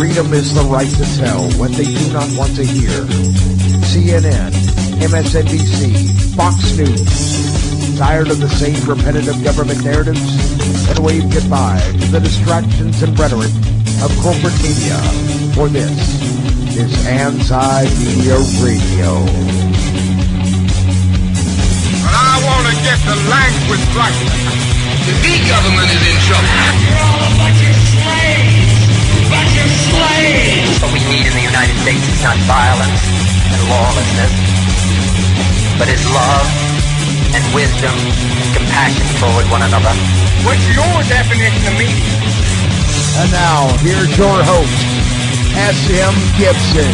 Freedom is the right to tell what they do not want to hear. CNN, MSNBC, Fox News. Tired of the same repetitive government narratives? And wave goodbye to the distractions and rhetoric of corporate media. For this is Anti-Media Radio. But I want to get the language right. The big government is in trouble. You're all a bunch of slaves! Bunch of slaves! What we need in the United States is not violence and lawlessness, but is love and wisdom and compassion toward one another. What's your definition of media? And now, here's your host, S.M. Gibson.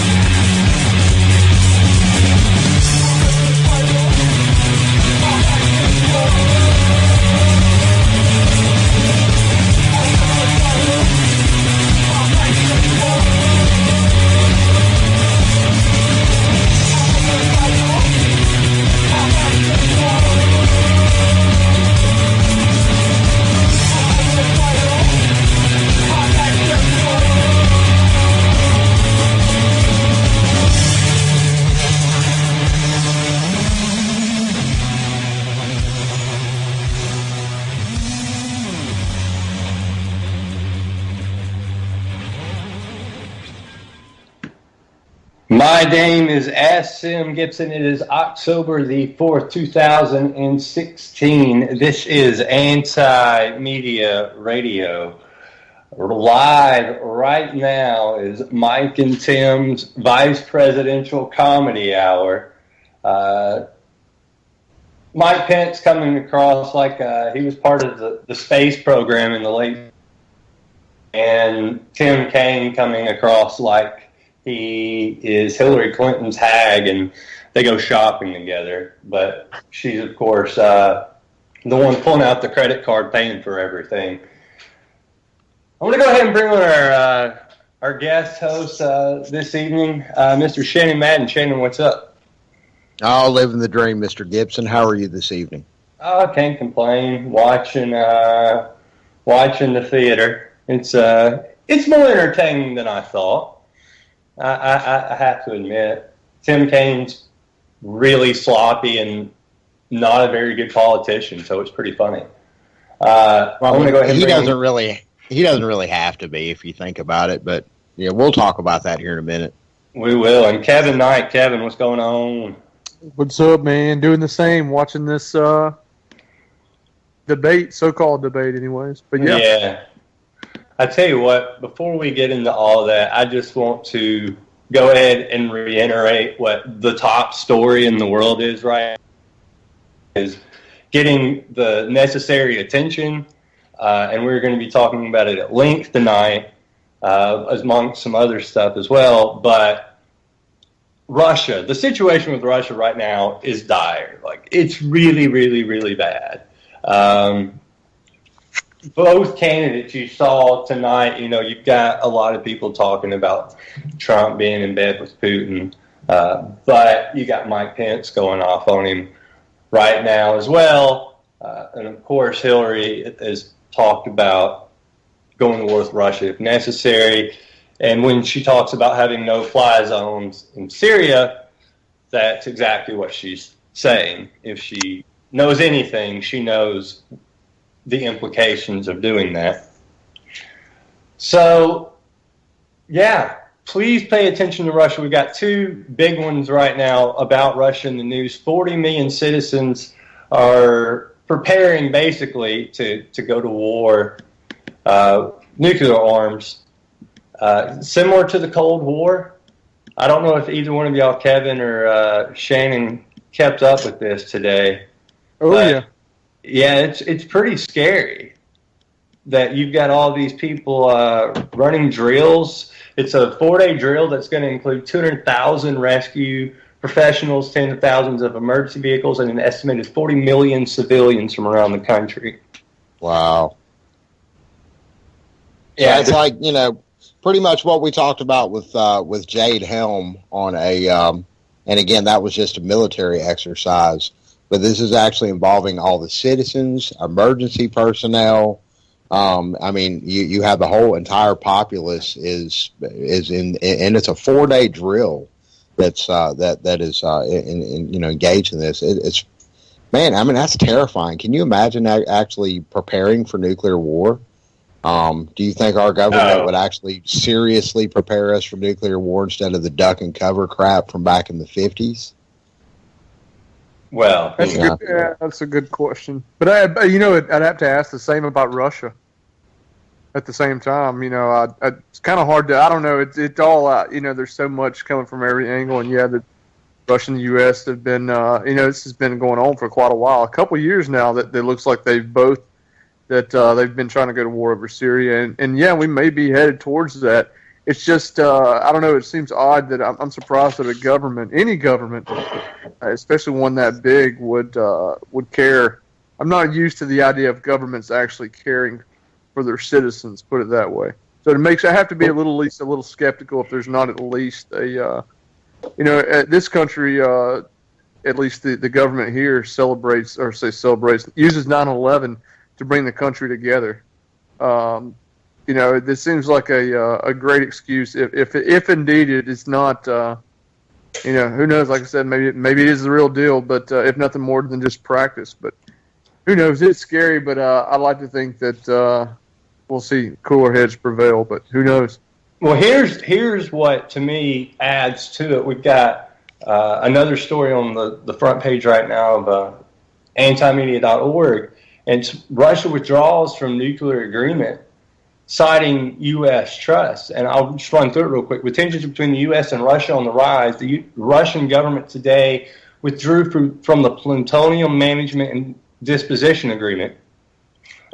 My name is S.M. Gibson. It is October the 4th, 2016. This is Anti-Media Radio. Live right now is Mike and Tim's Vice Presidential Comedy Hour. Mike Pence coming across like he was part of the space program in the late, and Tim Kaine coming across like he is Hillary Clinton's hag, and they go shopping together. But she's, of course, the one pulling out the credit card, paying for everything. I'm going to go ahead and bring on our guest host this evening, Mr. Shannon Madden. Shannon, what's up? Oh, living the dream, Mr. Gibson. How are you this evening? Oh, I can't complain. Watching the theater. It's more entertaining than I thought. I have to admit, Tim Kaine's really sloppy and not a very good politician, so it's pretty funny. I'm going to go ahead. He doesn't really have to be if you think about it, but yeah, we'll talk about that here in a minute. We will. And Kevin Knight, Kevin, what's going on? What's up, man? Doing the same, watching this debate, so-called debate, anyways. But yeah. I tell you what, before we get into all of that, I just want to go ahead and reiterate what the top story in the world is right now. Is getting the necessary attention, and we're going to be talking about it at length tonight, among some other stuff as well. But Russia, the situation with Russia right now is dire. Like, it's really, really, really bad. Both candidates you saw tonight, you've got a lot of people talking about Trump being in bed with Putin, but you got Mike Pence going off on him right now as well. And of course, Hillary has talked about going to war with Russia if necessary. And when she talks about having no-fly zones in Syria, that's exactly what she's saying. If she knows anything, she knows the implications of doing that. So, yeah, please pay attention to Russia. We've got two big ones right now about Russia in the news. 40 million citizens are preparing, basically, to go to war, nuclear arms, similar to the Cold War. I don't know if either one of y'all, Kevin or Shannon, kept up with this today. Yeah. Yeah, it's pretty scary that you've got all these people running drills. It's a 4-day drill that's going to include 200,000 rescue professionals, tens of thousands of emergency vehicles, and an estimated 40 million civilians from around the country. Wow. Yeah, it's like, pretty much what we talked about with Jade Helm on and again, that was just a military exercise. But this is actually involving all the citizens, emergency personnel, I mean, you have the whole entire populace is in, and it's a 4-day drill that's that is engaged in this. It's man, I mean, that's terrifying. Can you imagine actually preparing for nuclear war? Do you think our government would actually seriously prepare us for nuclear war instead of the duck and cover crap from back in the 50s? Well, that's a good question. But I'd have to ask the same about Russia. At the same time, it's kind of hard to. I don't know. It's all there's so much coming from every angle, and the Russia and the U.S. have been, this has been going on for quite a while, a couple of years now. That it looks like they've both they've been trying to go to war over Syria, and we may be headed towards that. It's just I don't know. It seems odd that I'm surprised that a government, any government, especially one that big, would care. I'm not used to the idea of governments actually caring for their citizens. Put it that way. So I have to be at least a little skeptical if there's not at least a this country. At least the government here uses 9/11 to bring the country together. This seems like a great excuse. If indeed it is not, who knows? Like I said, maybe it is the real deal. But if nothing more than just practice. But who knows? It's scary. But I like to think that we'll see cooler heads prevail. But who knows? Well, here's what to me adds to it. We've got another story on the front page right now of antimedia.org. And it's Russia withdraws from nuclear agreement, citing U.S. trust. And I'll just run through it real quick. With tensions between the U.S. and Russia on the rise, the Russian government today withdrew from the Plutonium Management and Disposition Agreement,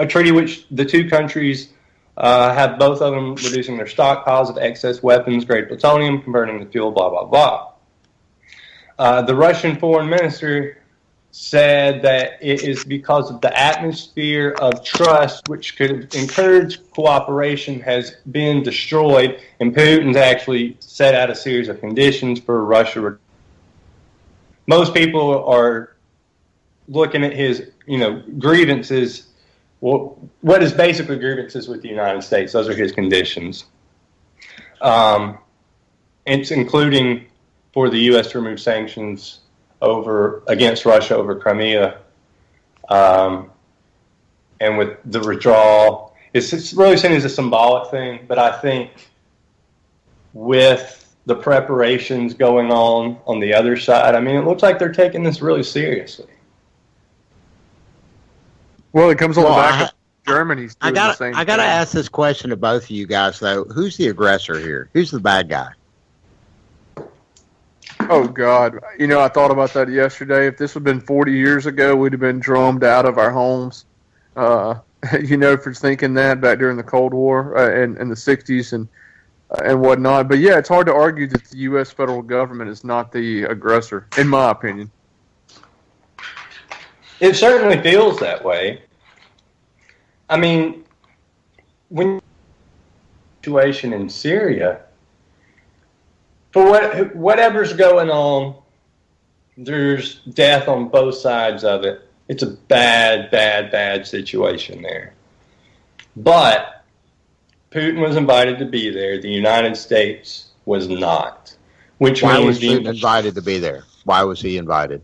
a treaty which the two countries have both of them reducing their stockpiles of excess weapons-grade plutonium, converting to fuel, blah, blah, blah. The Russian foreign minister said that it is because of the atmosphere of trust which could encourage cooperation has been destroyed, and Putin's actually set out a series of conditions for Russia. Most people are looking at his, grievances. Well, what is basically grievances with the United States? Those are his conditions. It's including for the U.S. to remove sanctions against Russia over Crimea, and with the withdrawal, it's really seen as a symbolic thing. But I think with the preparations going on the other side, I mean, it looks like they're taking this really seriously. Well, it comes on the back of Germany's doing the same thing. I got to ask this question to both of you guys, though. Who's the aggressor here? Who's the bad guy? Oh, God. I thought about that yesterday. If this had been 40 years ago, we'd have been drummed out of our homes, for thinking that back during the Cold War and the 60s and whatnot. But, yeah, it's hard to argue that the U.S. federal government is not the aggressor, in my opinion. It certainly feels that way. I mean, when situation in Syria, for whatever's going on, there's death on both sides of it. It's a bad, bad, bad situation there. But Putin was invited to be there. The United States was not. Why was Putin invited to be there? Why was he invited?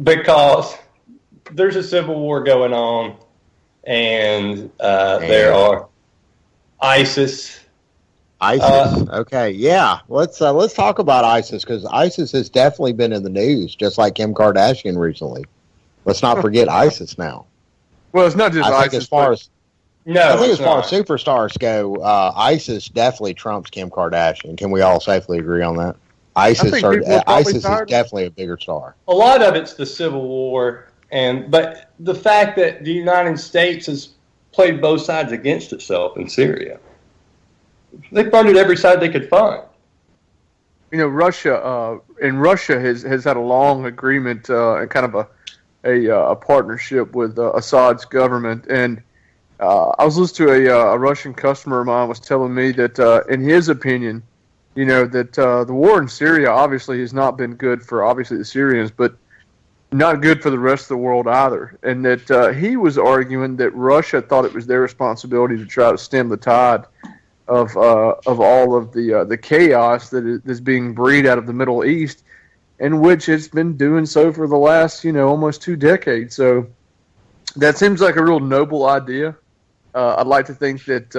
Because there's a civil war going on, and there are ISIS. Okay, yeah. Let's talk about ISIS, because ISIS has definitely been in the news, just like Kim Kardashian recently. Let's not forget ISIS now. Well, it's not just ISIS. As far as superstars go, ISIS definitely trumps Kim Kardashian. Can we all safely agree on that? ISIS is definitely a bigger star. A lot of it's the Civil War, but the fact that the United States has played both sides against itself in Syria. They funded every side they could fund. Russia has had a long agreement and kind of a partnership with Assad's government. And I was listening to a Russian customer of mine was telling me that in his opinion, that the war in Syria obviously has not been good for obviously the Syrians, but not good for the rest of the world either. And that he was arguing that Russia thought it was their responsibility to try to stem the tide of all of the chaos that is being breed out of the Middle East, in which it's been doing so for the last, almost 2 decades. So that seems like a real noble idea. I'd like to think that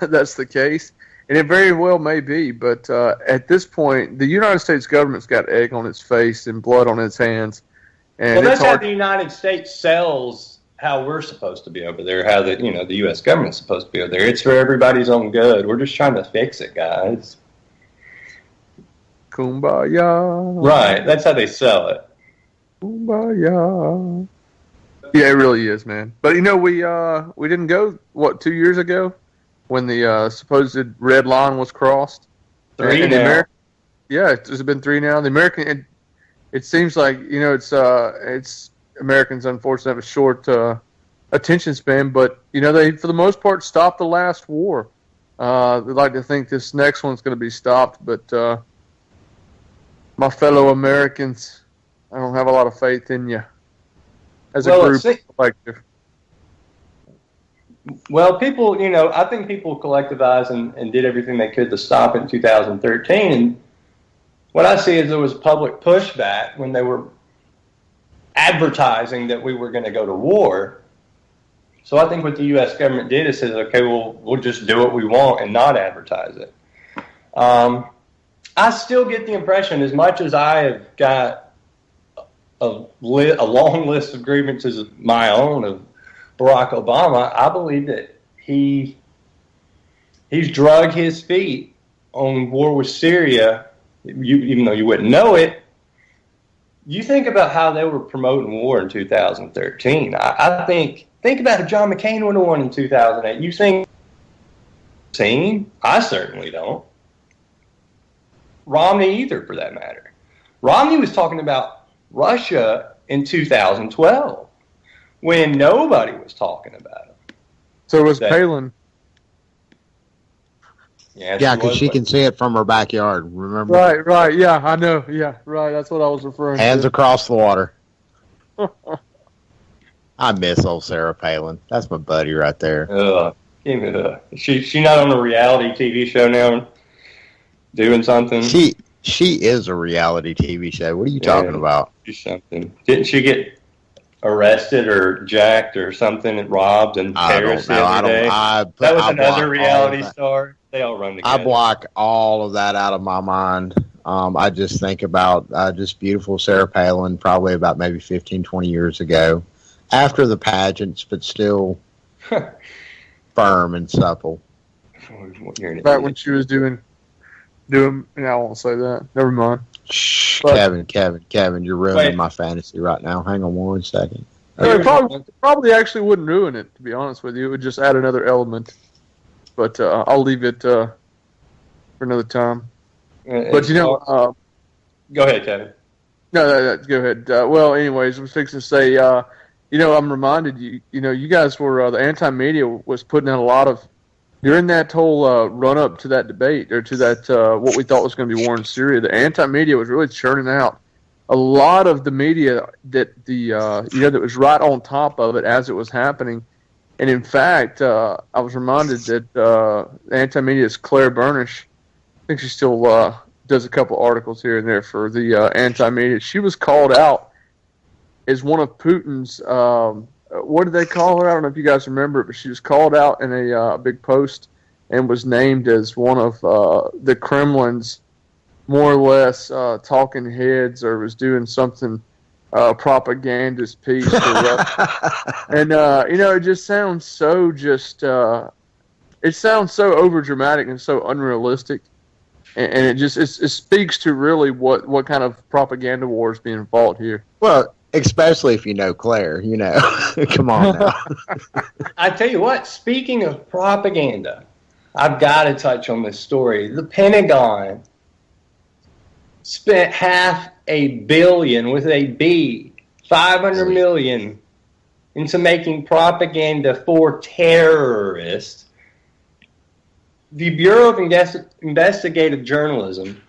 that's the case, and it very well may be. But at this point, the United States government's got egg on its face and blood on its hands. And well, that's how the United States sells how we're supposed to be over there, how the U.S. government's supposed to be over there. It's for everybody's own good. We're just trying to fix it, guys. Kumbaya. Right, that's how they sell it. Kumbaya. Yeah, it really is, man. But we didn't go 2 years ago when the supposed red line was crossed. 3 now. Yeah, it's been 3 now. The American, it seems like it's Americans unfortunately have a short attention span, but they for the most part stopped the last war. They'd like to think this next one's going to be stopped, but my fellow Americans, I don't have a lot of faith in you as a group collective. Well, people, I think people collectivized and did everything they could to stop it in 2013. And what I see is there was public pushback when they were advertising that we were going to go to war. So I think what the U.S. government did is says, okay, we'll just do what we want and not advertise it. I still get the impression, as much as I have got a long list of grievances of my own of Barack Obama, I believe that he's drug his feet on war with Syria, even though you wouldn't know it. You think about how they were promoting war in 2013. I think about if John McCain would have won in 2008. You think? I certainly don't. Romney either, for that matter. Romney was talking about Russia in 2012 when nobody was talking about it. So was Palin. Yeah, because she can see it from her backyard, remember? Right, yeah, I know, yeah, right, that's what I was referring to. Hands across the water. I miss old Sarah Palin. That's my buddy right there. She not on a reality TV show now doing something? She is a reality TV show. What are you talking about? Something. Didn't she get arrested or jacked or something and robbed in Paris the other day? That was another reality star. They all run together. I block all of that out of my mind. I just think about just beautiful Sarah Palin, probably about maybe 15, 20 years ago, after the pageants, but still firm and supple. Back when she was doing. I won't say that. Never mind. Shh, Kevin, you're ruining my fantasy right now. Hang on 1 second. It probably actually wouldn't ruin it, to be honest with you. It would just add another element. But I'll leave it for another time. But go ahead, Kevin. No, go ahead. Well, anyways, I was fixing to say, I'm reminded you guys were the anti-media was putting out a lot of during that whole run-up to that debate, or to that what we thought was going to be war in Syria. The anti-media was really churning out a lot of the media that that was right on top of it as it was happening. And in fact, I was reminded that the anti-media's Claire Burnish, I think she still does a couple articles here and there for the anti-media. She was called out as one of Putin's. What did they call her? I don't know if you guys remember it, but she was called out in a big post and was named as one of the Kremlin's more or less talking heads, or was doing something propagandist piece. And it just sounds so it sounds so overdramatic and so unrealistic, and it speaks to really what kind of propaganda war is being fought here. Well, especially if you know Claire, come on now. I tell you what, speaking of propaganda, I've got to touch on this story. The Pentagon spent $500 million with a B, $500 million into making propaganda for terrorists. The Bureau of Investigative Journalism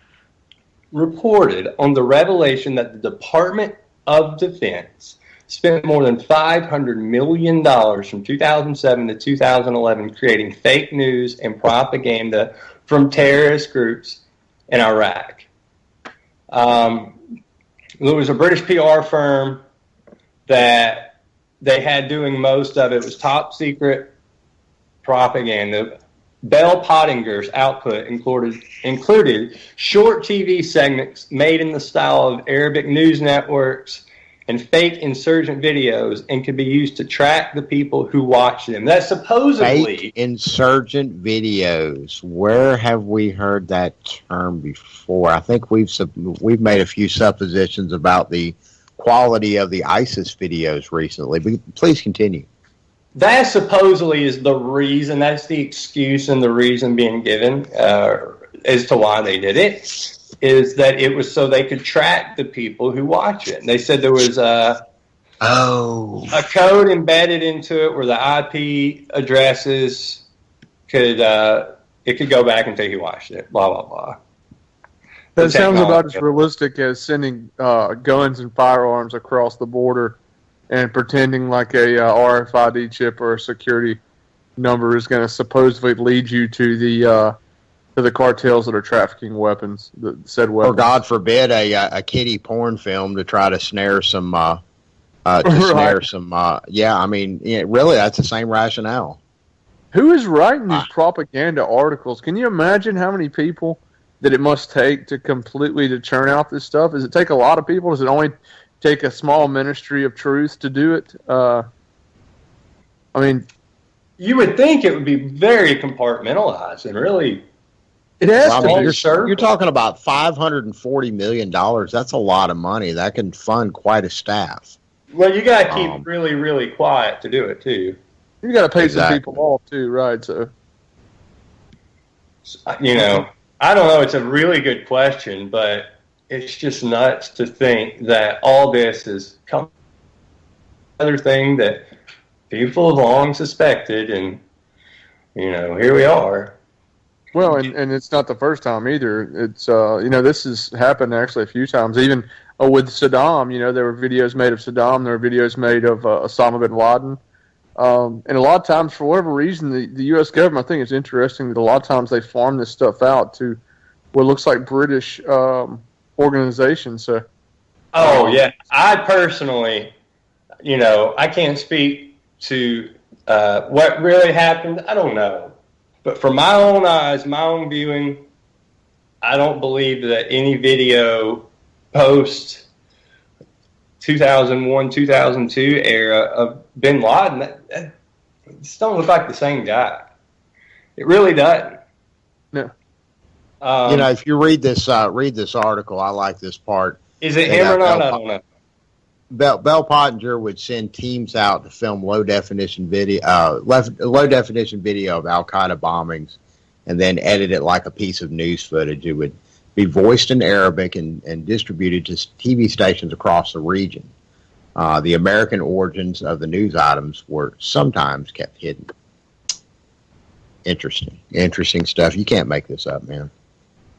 reported on the revelation that the Department of Defense spent more than $500 million from 2007 to 2011 creating fake news and propaganda from terrorist groups in Iraq. There was a British PR firm that they had doing most of it. It was top secret propaganda. Bell Pottinger's output included short TV segments made in the style of Arabic news networks and fake insurgent videos, and could be used to track the people who watch them. That's supposedly fake insurgent videos. Where have we heard that term before? I think we've made a few suppositions about the quality of the ISIS videos recently. But please continue. That supposedly is the reason, that's the excuse and the reason being given as to why they did it, is that it was so they could track the people who watch it. And they said there was a code embedded into it where the IP addresses could go back and tell you who watched it, blah, blah, blah. That sounds about as realistic as sending guns and firearms across the border and pretending like a RFID chip or a security number is going to supposedly lead you to the cartels that are trafficking weapons, said weapons. Or God forbid a kiddie porn film to try to snare some. Yeah, I mean, really, that's the same rationale. Who is writing these propaganda articles? Can you imagine how many people that it must take to completely churn out this stuff? Does it take a lot of people? Does it only take a small ministry of truth to do it? I mean, you would think it would be very compartmentalized and really. It has to be. You're talking about $540 million. That's a lot of money. That can fund quite a staff. Well, you got to keep really, really quiet to do it too. You got to pay some people off too, right? So, I don't know. It's a really good question, but it's just nuts to think that all this is another thing that people have long suspected, and here we are. Well, and it's not the first time either. It's this has happened actually a few times. Even with Saddam, there were videos made of Saddam. There were videos made of Osama bin Laden. And a lot of times, for whatever reason, the U.S. government, I think it's interesting that a lot of times they farm this stuff out to what looks like British organizations. So, yeah, I personally, I can't speak to what really happened. I don't know. But from my own eyes, my own viewing, I don't believe that any video post 2001, 2002 era of bin Laden, that just don't look like the same guy. It really doesn't. No. If you read this article, I like this part. Is it him or not? I don't know. Bell Pottinger would send teams out to film low definition video of Al Qaeda bombings, and then edit it like a piece of news footage. It would be voiced in Arabic and distributed to TV stations across the region. The American origins of the news items were sometimes kept hidden. Interesting stuff. You can't make this up, man.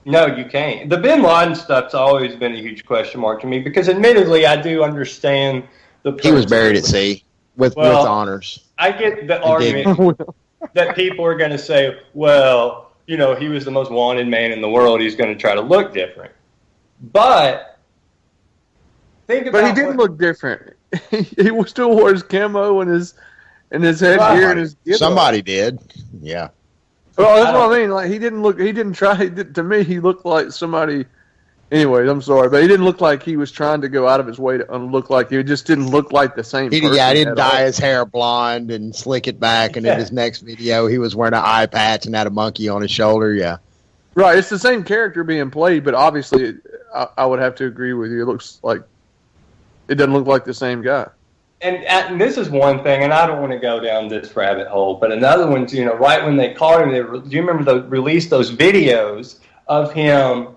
No, you can't. The bin Laden stuff's always been a huge question mark to me because, admittedly, I do understand the. He was buried at sea with honors. I get the argument that people are going to say, well, he was the most wanted man in the world. He's going to try to look different. But think about. But he didn't look different. He still wore his camo and his headgear and his. Somebody did, yeah. Well, that's what I mean. Like he didn't try. To me, he looked like somebody. Anyways, I'm sorry, but he didn't look like he was trying to go out of his way to look like he just didn't look like the same person. Yeah, he didn't dye his hair blonde and slick it back, and in his next video, he was wearing an eye patch and had a monkey on his shoulder. Yeah, right. It's the same character being played, but obviously, I would have to agree with you. It doesn't look like the same guy. And this is one thing, and I don't want to go down this rabbit hole, but another one's, right when they caught him, do you remember they released those videos of him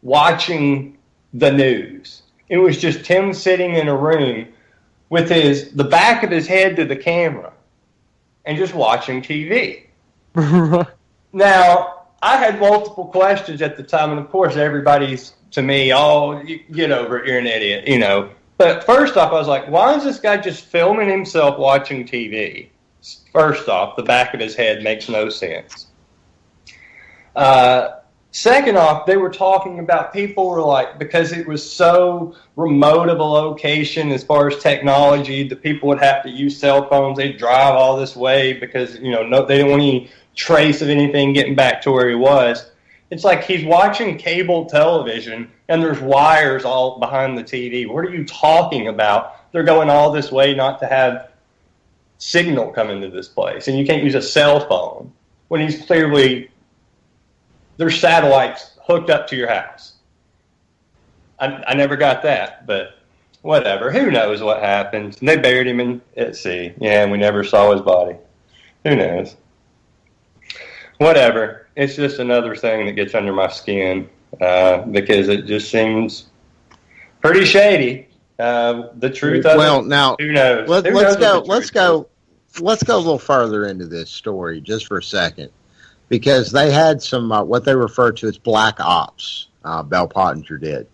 watching the news? It was just him sitting in a room with the back of his head to the camera and just watching TV. Now, I had multiple questions at the time, and of course everybody's, to me, you get over it, you're an idiot, But first off, I was like, why is this guy just filming himself watching TV? First off, the back of his head makes no sense. Second off, they were talking about people were like, because it was so remote of a location as far as technology, that people would have to use cell phones. They'd drive all this way because, they didn't want any trace of anything getting back to where he was. It's like he's watching cable television and there's wires all behind the TV. What are you talking about? They're going all this way not to have signal come into this place, and you can't use a cell phone when he's clearly... There's satellites hooked up to your house. I never got that, but whatever. Who knows what happened? And they buried him at sea. Yeah, and we never saw his body. Who knows? Whatever. It's just another thing that gets under my skin because it just seems pretty shady. The truth of it, now, who knows? Let's go a little further into this story just for a second. Because they had some, what they refer to as black ops, Bell Pottinger did.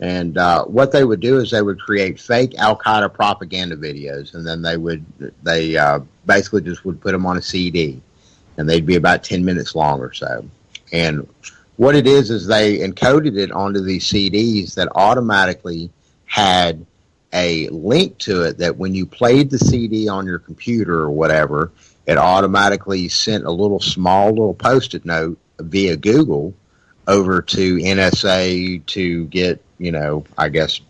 And what they would do is they would create fake Al-Qaeda propaganda videos, and then they basically just would put them on a CD, and they'd be about 10 minutes long or so. And what it is they encoded it onto these CDs that automatically had a link to it that when you played the CD on your computer or whatever, it automatically sent a little Post-it note via Google over to NSA to get, I guess,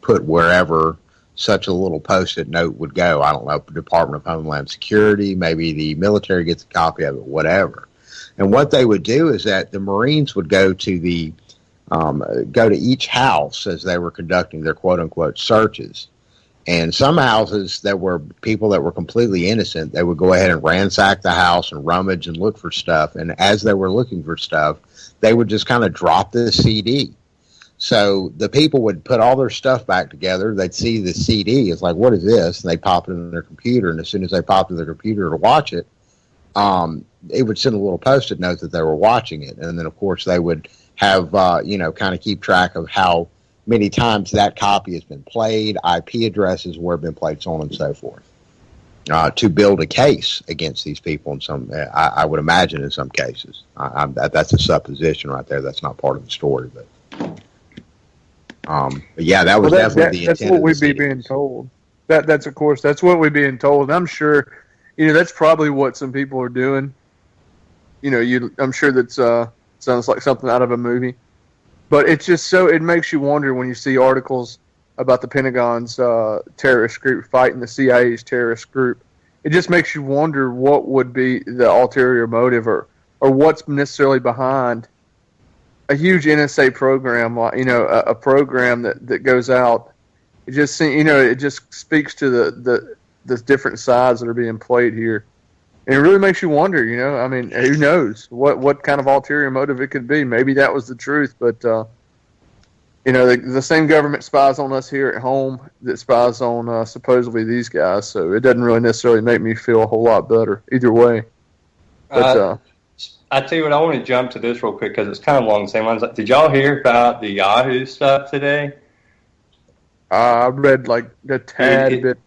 put wherever such a little Post-it note would go. I don't know, Department of Homeland Security, maybe the military gets a copy of it, whatever. And what they would do is that the Marines would go to each house as they were conducting their quote-unquote searches. And some houses that were people that were completely innocent, they would go ahead and ransack the house and rummage and look for stuff. And as they were looking for stuff, they would just kind of drop the CD. So the people would put all their stuff back together. They'd see the CD. It's like, what is this? And they pop it in their computer. And as soon as they popped in their computer to watch it, it would send a little Post-it note that they were watching it. And then, of course, they would have, kind of keep track of how many times that copy has been played, IP addresses where it's been played, so on and so forth, to build a case against these people. In some, I would imagine, in some cases, that's a supposition right there. That's not part of the story, but yeah, that was definitely the intent. That's what we'd be being told. That's what we're being told. And I'm sure, that's probably what some people are doing. I'm sure that's sounds like something out of a movie. But it's just it makes you wonder when you see articles about the Pentagon's terrorist group fighting the CIA's terrorist group. It just makes you wonder what would be the ulterior motive or what's necessarily behind a huge NSA program, a program that goes out. It just it just speaks to the different sides that are being played here. And it really makes you wonder, I mean, who knows what kind of ulterior motive it could be. Maybe that was the truth, but, the same government spies on us here at home that spies on supposedly these guys. So it doesn't really necessarily make me feel a whole lot better either way. But, I tell you what, I want to jump to this real quick because it's kind of along the same lines. Did y'all hear about the Yahoo stuff today? I read like a tad bit.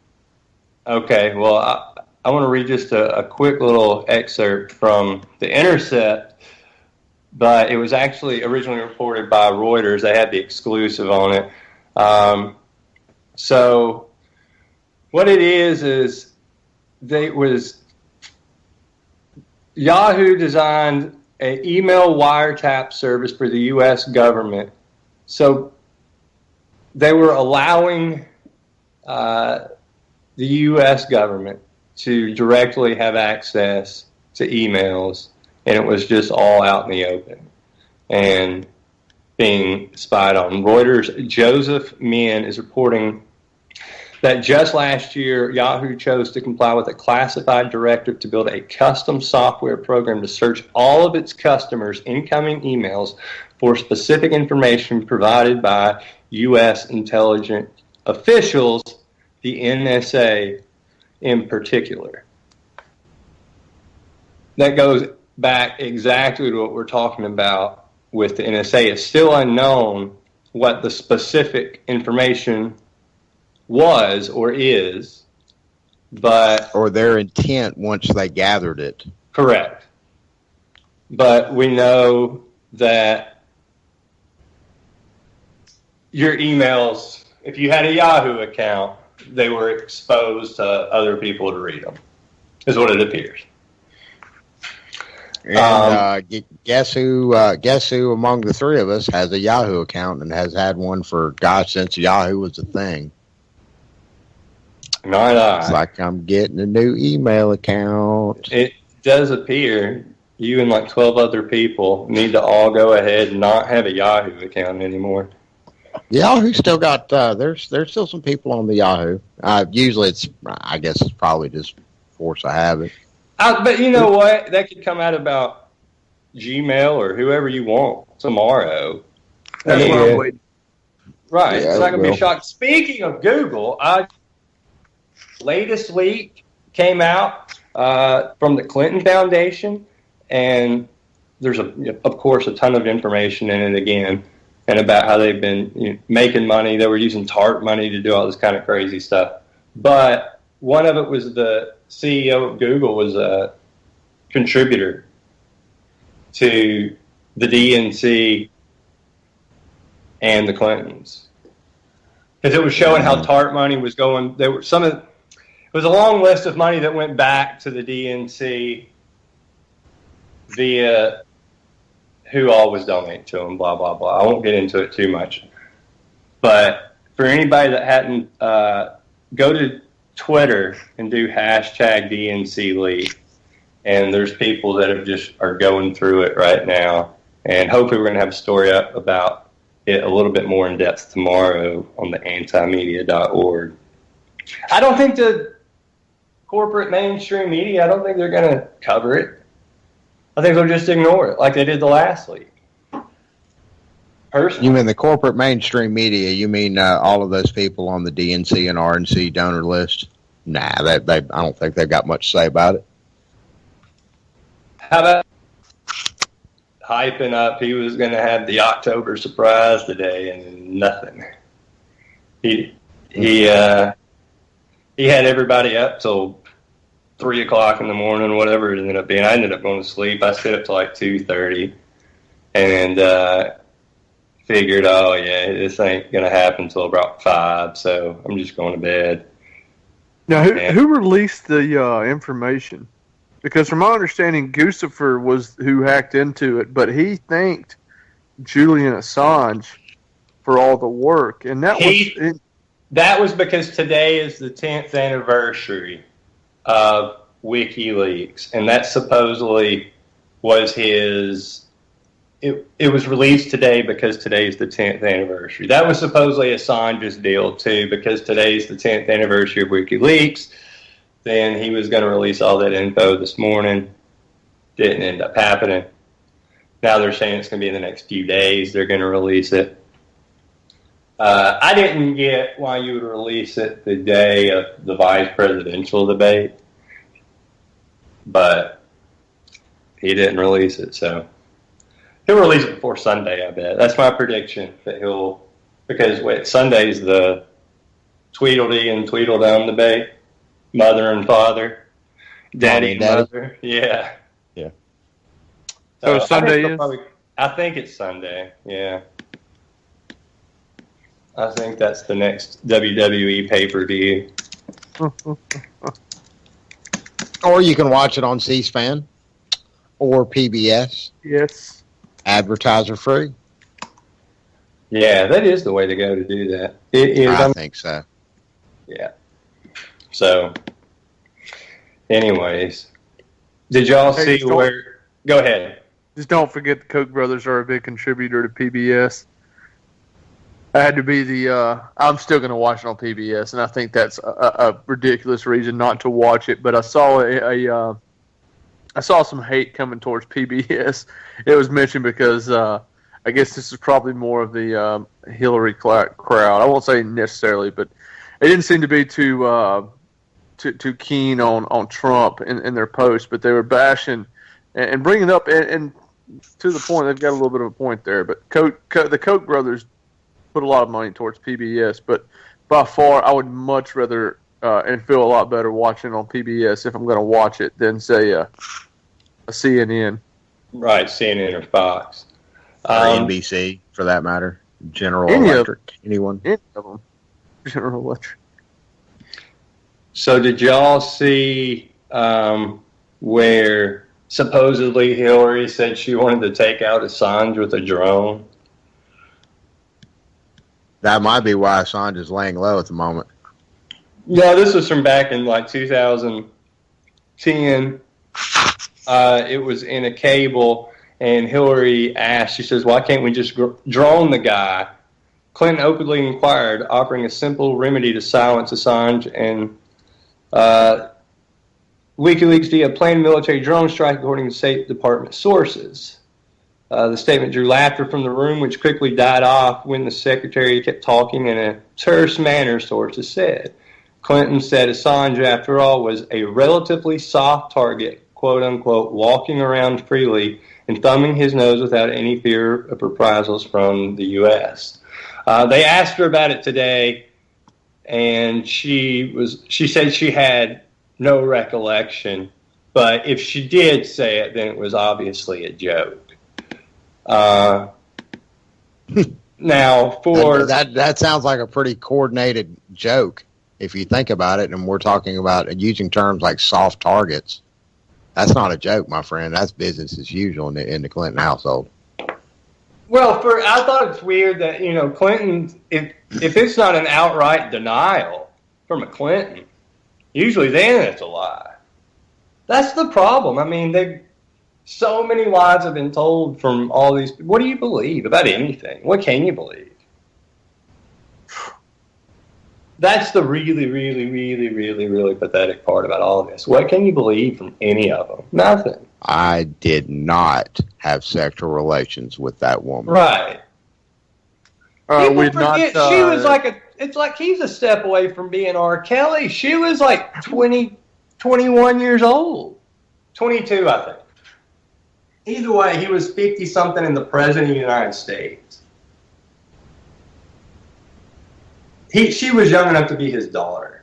Okay, well, I want to read just a quick little excerpt from The Intercept, but it was actually originally reported by Reuters. They had the exclusive on it. So what it is Yahoo designed an email wiretap service for the U.S. government. So they were allowing the U.S. government to directly have access to emails, and it was just all out in the open and being spied on. Reuters' Joseph Min is reporting that just last year, Yahoo chose to comply with a classified directive to build a custom software program to search all of its customers' incoming emails for specific information provided by U.S. intelligence officials, the NSA in particular. That goes back exactly to what we're talking about with the NSA. It's still unknown what the specific information was or is, but or their intent once they gathered it. Correct. But we know that your emails, if you had a Yahoo account, they were exposed to other people to read them, is what it appears. And guess who among the three of us has a Yahoo account and has had one for, gosh, since Yahoo was a thing. Not I. It's like I'm getting a new email account. It does appear you and like 12 other people need to all go ahead and not have a Yahoo account anymore. Yahoo still got, there's still some people on the Yahoo. Usually I guess it's probably just force of habit. But you know what? That could come out about Gmail or whoever you want tomorrow. That's what I'm waiting. Right. Yeah, it's not going to be a shock. Speaking of Google, latest leak came out from the Clinton Foundation, and there's, of course, a ton of information in it again, and about how they've been making money. They were using TARP money to do all this kind of crazy stuff. But one of it was the CEO of Google was a contributor to the DNC and the Clintons, because it was showing how TARP money was going. There were it was a long list of money that went back to the DNC via who all was donating to them, blah, blah, blah. I won't get into it too much. But for anybody that hadn't, go to Twitter and do hashtag DNC leak. And there's people that are going through it right now. And hopefully we're going to have a story up about it a little bit more in depth tomorrow on the antimedia.org. I don't think the corporate mainstream media, I don't think they're going to cover it. I think they'll just ignore it like they did the last week. Personally. You mean the corporate mainstream media? You mean all of those people on the DNC and RNC donor list? Nah, I don't think they've got much to say about it. How about hyping up he was going to have the October surprise today and nothing? He had everybody up till 3 o'clock in the morning, whatever it ended up being. I ended up going to sleep. I stayed up till like 2:30 and figured, oh yeah, this ain't going to happen until about 5, so I'm just going to bed. Now, who released the information? Because from my understanding, Guccifer was who hacked into it, but he thanked Julian Assange for all the work, and that was because today is the 10th anniversary of WikiLeaks, and that supposedly was his. It was released today because today is the 10th anniversary. That was supposedly Assange's deal too, because today's the 10th anniversary of WikiLeaks. Then he was going to release all that info this morning. Didn't end up happening. Now they're saying it's going to be in the next few days. They're going to release it. I didn't get why you would release it the day of the vice presidential debate, but he didn't release it, so he'll release it before Sunday, I bet. That's my prediction, that because Sunday's the Tweedledee and Tweedledum debate, mother and father, daddy and mother, yeah. So Sunday is? I think it's Sunday, yeah. I think that's the next WWE pay-per-view. Or you can watch it on C-SPAN or PBS. Yes. Advertiser free. Yeah, that is the way to go to do that. It is. I think so. Yeah. So, anyways, did y'all see where... Go ahead. Just don't forget the Koch brothers are a big contributor to PBS. I had to be I'm still going to watch it on PBS, and I think that's a ridiculous reason not to watch it. But I saw I saw some hate coming towards PBS. It was mentioned because I guess this is probably more of the Hillary crowd. I won't say necessarily, but it didn't seem to be too keen on Trump in their post. But they were bashing and bringing up and to the point, they've got a little bit of a point there. But the Koch brothers put a lot of money towards PBS, but by far, I would much rather and feel a lot better watching on PBS if I'm going to watch it than, say, a CNN. Right, CNN or Fox. Or NBC, for that matter. General Electric. Anyone? Any of them. General Electric. So did y'all see where supposedly Hillary said she wanted to take out Assange with a drone? That might be why Assange is laying low at the moment. Yeah, this was from back in like 2010. It was in a cable, and Hillary asked, she says, why can't we just drone the guy? Clinton openly inquired, offering a simple remedy to silence Assange, and WikiLeaks via planned military drone strike, according to State Department sources. The statement drew laughter from the room, which quickly died off when the secretary kept talking in a terse manner, sources said. Clinton said Assange, after all, was a relatively soft target, quote-unquote, walking around freely and thumbing his nose without any fear of reprisals from the U.S. They asked her about it today, and she said she had no recollection, but if she did say it, then it was obviously a joke. Now, for that sounds like a pretty coordinated joke if you think about it, and we're talking about using terms like soft targets. That's not a joke, my friend. That's business as usual in the Clinton household. Well, I thought it's weird that, Clinton, if it's not an outright denial from a Clinton, usually then it's a lie. That's the problem. I mean, so many lies have been told from all these. What do you believe about anything? What can you believe? That's the really, really, really, really, really pathetic part about all of this. What can you believe from any of them? Nothing. I did not have sexual relations with that woman. Right. We'd not. She was it's like he's a step away from being R. Kelly. She was like 21 years old. 22, I think. Either way, he was 50-something and the president of the United States. She was young enough to be his daughter.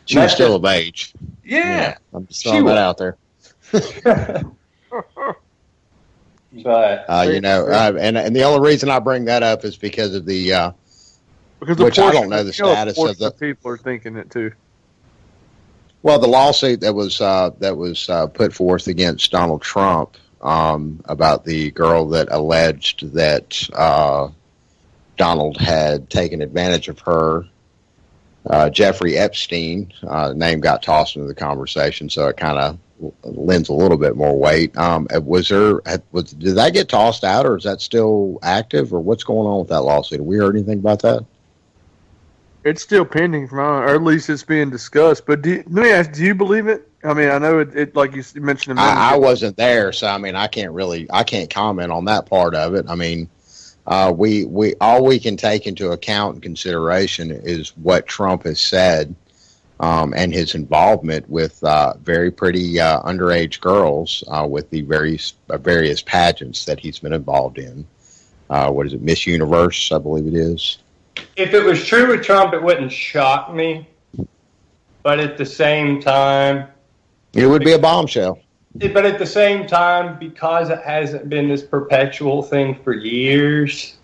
She was still of age. Yeah. I'm just throwing that out there. But and the only reason I bring that up is because of the which I don't know the status of the people are thinking it too. Well, the lawsuit that was put forth against Donald Trump about the girl that alleged that Donald had taken advantage of her. Jeffrey Epstein name got tossed into the conversation, so it kind of lends a little bit more weight. Did that get tossed out, or is that still active, or what's going on with that lawsuit? Have we heard anything about that? It's still pending, or at least it's being discussed. But let me ask: do you believe it? I mean, I know it like you mentioned. I wasn't there, so I mean, I can't comment on that part of it. I mean. We all we can take into account and consideration is what Trump has said and his involvement with very pretty underage girls with the various pageants that he's been involved in. What is it, Miss Universe, I believe it is. If it was true with Trump, it wouldn't shock me. But at the same time... It would be a bombshell. But at the same time, because it hasn't been this perpetual thing for years,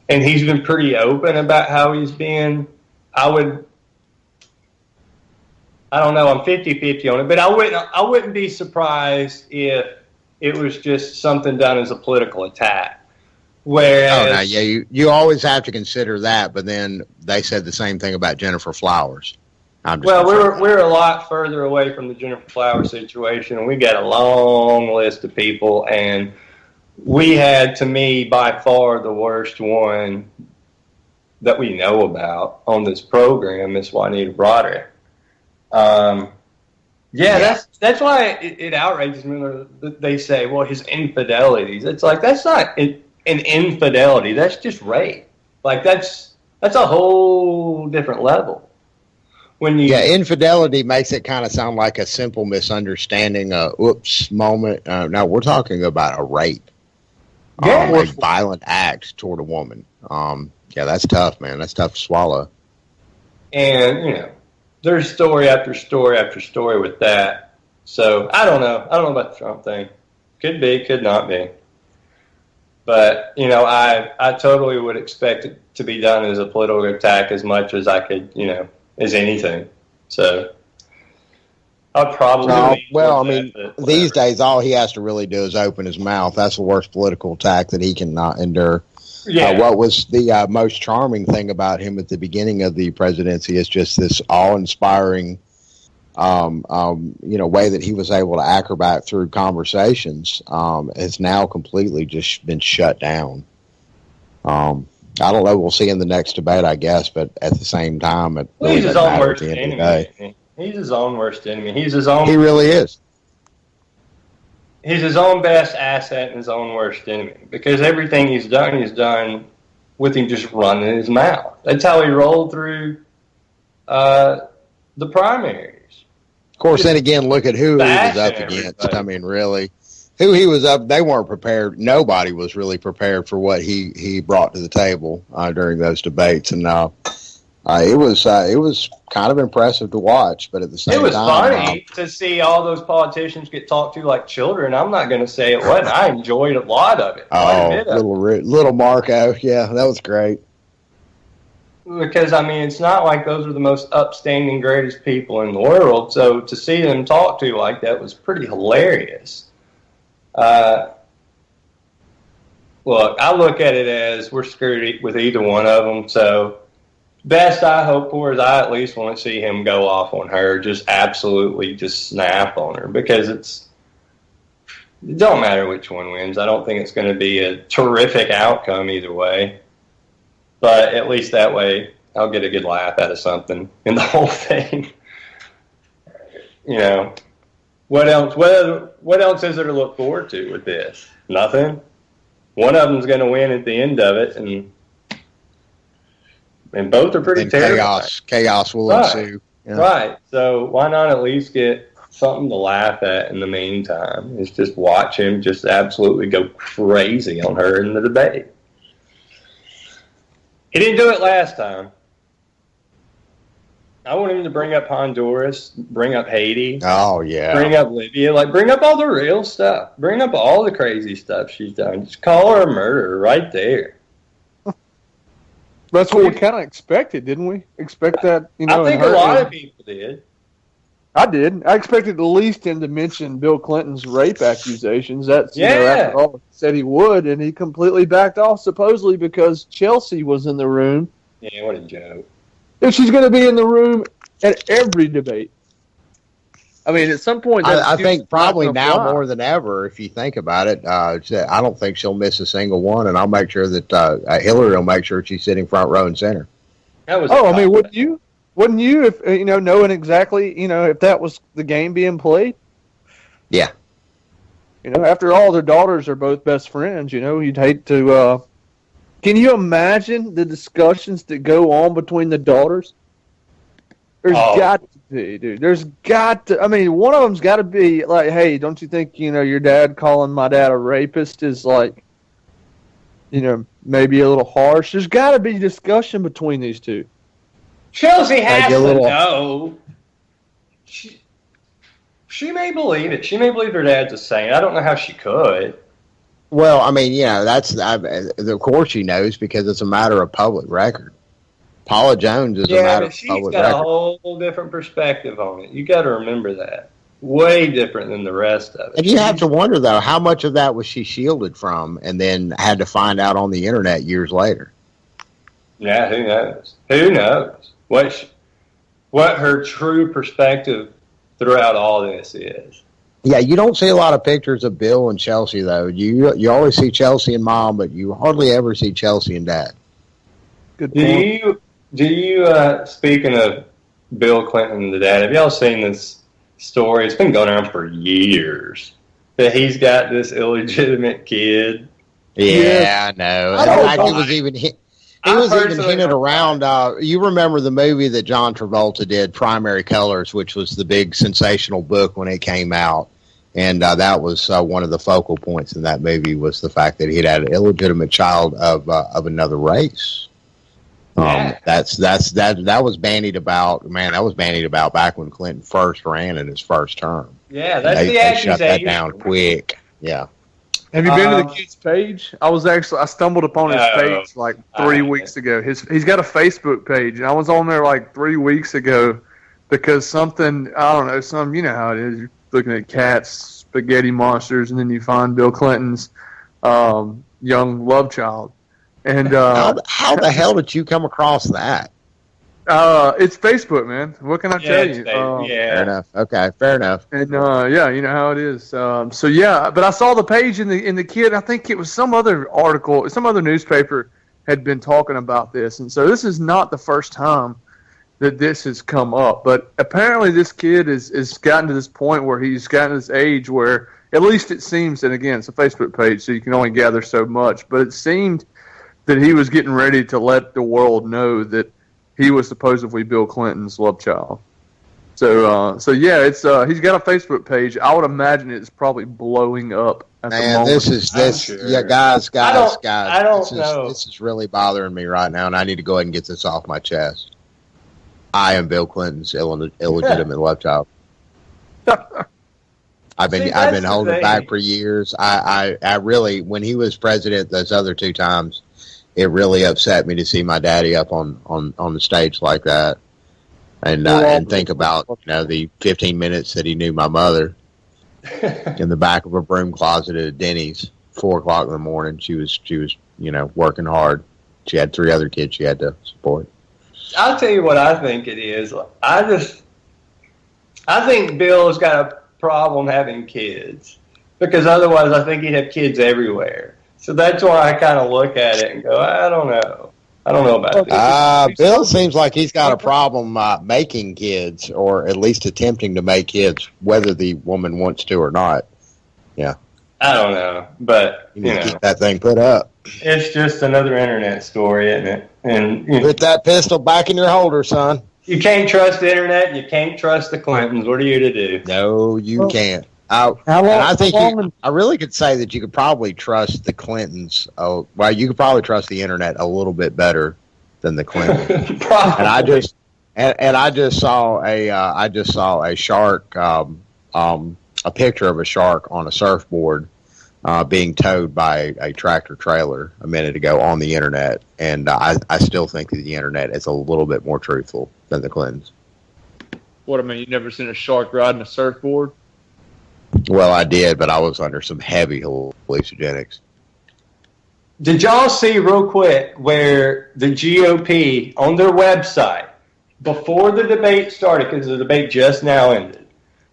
and he's been pretty open about how he's been, I don't know, I'm 50-50 on it, but I wouldn't be surprised if it was just something done as a political attack. Whereas, you always have to consider that, but then they said the same thing about Jennifer Flowers. We're a lot further away from the Jennifer Flowers situation, and we got a long list of people, and we had, to me, by far the worst one that we know about on this program, Miss Juanita Broderick. That's why it outrages me when they say, well, his infidelities. It's like, that's not an infidelity. That's just rape. Like, that's a whole different level. Infidelity makes it kind of sound like a simple misunderstanding, a oops moment. No, we're talking about a rape, or a violent act toward a woman. Yeah, that's tough, man. That's tough to swallow. And, there's story after story after story with that. So, I don't know. I don't know about the Trump thing. Could be, could not be. But, I totally would expect it to be done as a political attack as much as I could, as anything. So, I'll probably... these days, all he has to really do is open his mouth. That's the worst political attack that he can not endure. Yeah. What was the most charming thing about him at the beginning of the presidency is just this awe-inspiring, way that he was able to acrobat through conversations. Has now completely just been shut down. I don't know. We'll see in the next debate, I guess. But at the same time, it really he's his doesn't own matter worst at the end enemy. of the day. He's his own worst enemy. He's his own. He really is. He's his own best asset and his own worst enemy, because everything he's done with him just running his mouth. That's how he rolled through the primaries. Of course, then again, look at who he was up against. Everybody. I mean, really, who he was up. They weren't prepared. Nobody was really prepared for what he brought to the table during those debates, and it was kind of impressive to watch. But at the same time, it was funny to see all those politicians get talked to like children. I'm not going to say it wasn't. I enjoyed a lot of it. Little Marco, yeah, that was great. Because, it's not like those are the most upstanding, greatest people in the world. So to see them talk to like that was pretty hilarious. Look, I look at it as we're screwed with either one of them. So best I hope for is I at least want to see him go off on her, just absolutely just snap on her. Because it don't matter which one wins. I don't think it's going to be a terrific outcome either way. But at least that way, I'll get a good laugh out of something in the whole thing. What else? What else is there to look forward to with this? Nothing. One of them's going to win at the end of it, and both are pretty terrible. Chaos will ensue. Yeah. Right. So why not at least get something to laugh at in the meantime? It's just watch him just absolutely go crazy on her in the debate. He didn't do it last time. I want him to bring up Honduras, bring up Haiti. Oh, yeah. Bring up Libya. Bring up all the real stuff. Bring up all the crazy stuff she's done. Just call her a murderer right there. That's what we kind of expected, didn't we? Expect that, I think a lot of people did. I did. I expected at least him to mention Bill Clinton's rape accusations. That's, after all, he said he would, and he completely backed off, supposedly because Chelsea was in the room. Yeah, what a joke. And she's going to be in the room at every debate. At some point... I think probably now more than ever, if you think about it, I don't think she'll miss a single one, and I'll make sure that Hillary will make sure she's sitting front row and center. Wouldn't you? Wouldn't you, if knowing exactly, if that was the game being played? Yeah. After all, their daughters are both best friends. You'd hate to. Can you imagine the discussions that go on between the daughters? There's got to be, dude. There's got to. One of them's got to be like, "Hey, don't you think your dad calling my dad a rapist is like, maybe a little harsh?" There's got to be discussion between these two. Chelsea has to know. She may believe it. She may believe her dad's a saint. I don't know how she could. Well, of course she knows because it's a matter of public record. Paula Jones is a matter of public record. She's got a whole different perspective on it. You got to remember that. Way different than the rest of it. And you have to wonder, though, how much of that was she shielded from and then had to find out on the internet years later? Yeah, who knows? Who knows what her true perspective throughout all this is. Yeah, you don't see a lot of pictures of Bill and Chelsea, though. You always see Chelsea and Mom, but you hardly ever see Chelsea and Dad. Good point. Do you speaking of Bill Clinton and the dad, have y'all seen this story? It's been going on for years that he's got this illegitimate kid. Yeah, I know. In fact, it was even hinted around. You remember the movie that John Travolta did, Primary Colors, which was the big sensational book when it came out. And that was one of the focal points in that movie was the fact that he'd had an illegitimate child of another race. That was bandied about. Man, that was bandied about back when Clinton first ran in his first term. Yeah, that's They the accusation. shut that down quick. Yeah. Have you been to the kid's page? I stumbled upon his page like 3 weeks ago. He's got a Facebook page, and I was on there like 3 weeks ago because something, I don't know, you know how it is. You're looking at cats, spaghetti monsters, and then you find Bill Clinton's young love child. And how the hell did you come across that? It's Facebook, man. What can I tell you? Fair enough. Okay, fair enough. And yeah, you know how it is. So yeah, but I saw the page in the kid. I think it was some other article, some other newspaper had been talking about this, and so this is not the first time that this has come up. But apparently, this kid is gotten to this point where he's gotten to this age where, at least it seems, and again, it's a Facebook page, so you can only gather so much. But it seemed that he was getting ready to let the world know that he was supposedly Bill Clinton's love child. So yeah, it's he's got a Facebook page. I would imagine it's probably blowing up at the moment. Yeah, guys. I don't know. This is really bothering me right now, and I need to go ahead and get this off my chest. I am Bill Clinton's illegitimate love child. I've been holding back for years. I really, when he was president those other two times, it really upset me to see my daddy up on the stage like that, and think about the 15 minutes that he knew my mother in the back of a broom closet at Denny's, 4 o'clock in the morning. She was working hard. She had 3 other kids she had to support. I'll tell you what I think it is. I think Bill's got a problem having kids, because otherwise I think he'd have kids everywhere. So that's why I kind of look at it and go, I don't know about this. Bill seems like he's got a problem making kids, or at least attempting to make kids, whether the woman wants to or not. Yeah. I don't know, but you need to keep that thing put up. It's just another internet story, isn't it? And put that pistol back in your holder, son. You can't trust the internet. You can't trust the Clintons. What are you to do? No, you can't. I really could say that you could probably trust the Clintons. You could probably trust the internet a little bit better than the Clintons. And I just saw a shark, a picture of a shark on a surfboard being towed by a tractor trailer a minute ago on the internet, and I still think that the internet is a little bit more truthful than the Clintons. What, I mean, you never seen a shark riding a surfboard? Well, I did, but I was under some heavy hallucinogenics. Did y'all see real quick where the GOP on their website, before the debate started, because the debate just now ended,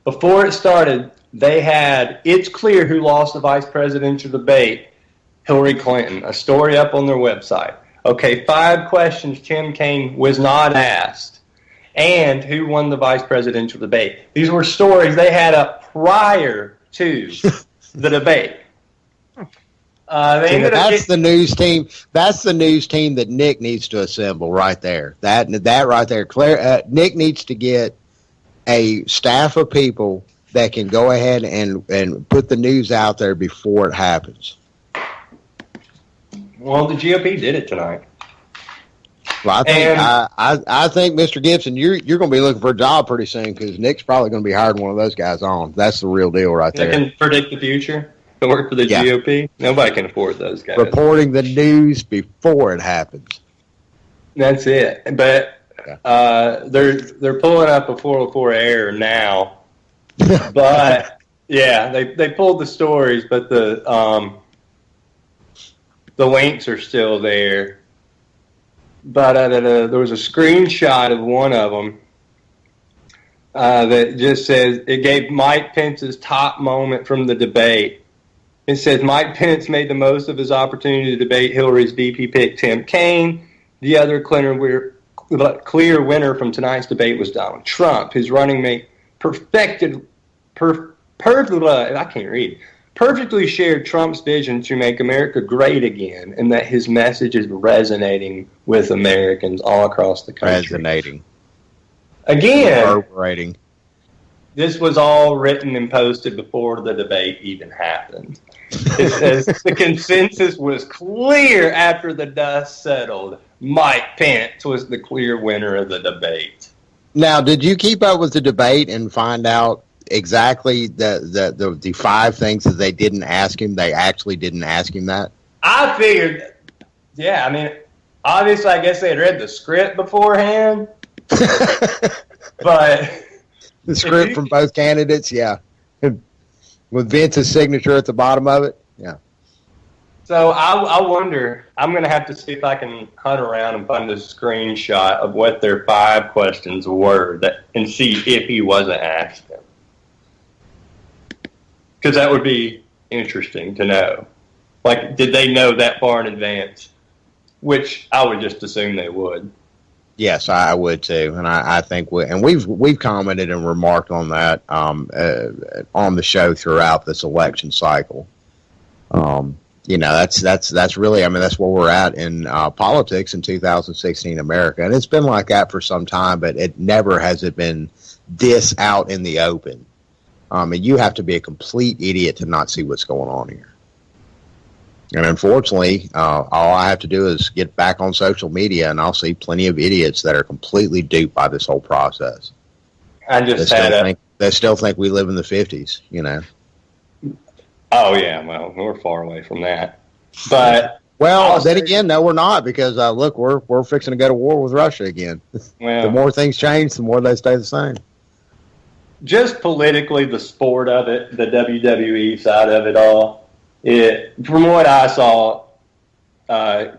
before it started, they had, it's clear who lost the vice presidential debate, Hillary Clinton, a story up on their website. Okay, 5 questions Tim Kaine was not asked, and who won the vice presidential debate. These were stories they had up prior to the debate. That's the news team. That's the news team that Nick needs to assemble right there. That right there. Claire, Nick needs to get a staff of people that can go ahead and put the news out there before it happens. Well, the GOP did it tonight. Well, I think Mr. Gibson, you're going to be looking for a job pretty soon, because Nick's probably going to be hiring one of those guys on. That's the real deal right there. They can predict the future. To work for the GOP. Nobody can afford those guys. Reporting the news before it happens. That's it. But they're pulling up a 404 error now. But yeah, they pulled the stories, but the links are still there. But there was a screenshot of one of them that just says, it gave Mike Pence's top moment from the debate. It says, Mike Pence made the most of his opportunity to debate Hillary's VP pick, Tim Kaine. The other clear winner from tonight's debate was Donald Trump. His running mate perfectly shared Trump's vision to make America great again, and that his message is resonating with Americans all across the country. Resonating. Again, reverberating. This was all written and posted before the debate even happened. It says the consensus was clear after the dust settled. Mike Pence was the clear winner of the debate. Now, did you keep up with the debate and find out exactly the 5 things that they didn't ask him? They actually didn't ask him that? I figured, yeah, I mean, obviously, I guess they had read the script beforehand, but... The script from both candidates, yeah. With Vince's signature at the bottom of it, yeah. So I wonder, I'm going to have to see if I can hunt around and find a screenshot of what their 5 questions were and see if he wasn't asked them. Because that would be interesting to know. Like, did they know that far in advance? Which I would just assume they would. Yes, I would too, and I think we've commented and remarked on that on the show throughout this election cycle. That's really, I mean, that's where we're at in politics in 2016 America, and it's been like that for some time, but it never has it been this out in the open. And you have to be a complete idiot to not see what's going on here. And unfortunately, all I have to do is get back on social media, and I'll see plenty of idiots that are completely duped by this whole process. They still think we live in the 50s, you know. Oh yeah, well, we're far away from that. But then again, no, we're not, because look, we're fixing to go to war with Russia again. Well, the more things change, the more they stay the same. Just politically, the sport of it, the WWE side of it all. From what I saw,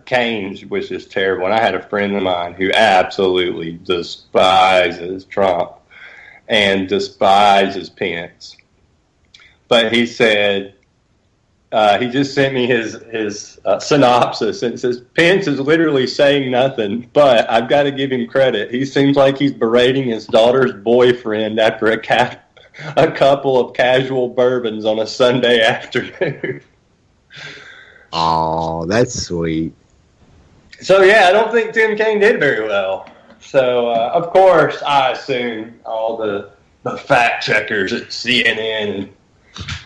Kane was just terrible. And I had a friend of mine who absolutely despises Trump and despises Pence. But he said, he just sent me his synopsis, and it says, Pence is literally saying nothing, but I've got to give him credit. He seems like he's berating his daughter's boyfriend after a couple of casual bourbons on a Sunday afternoon. Oh, that's sweet. So, yeah, I don't think Tim Kaine did very well. So, of course, I assume all the fact checkers at CNN,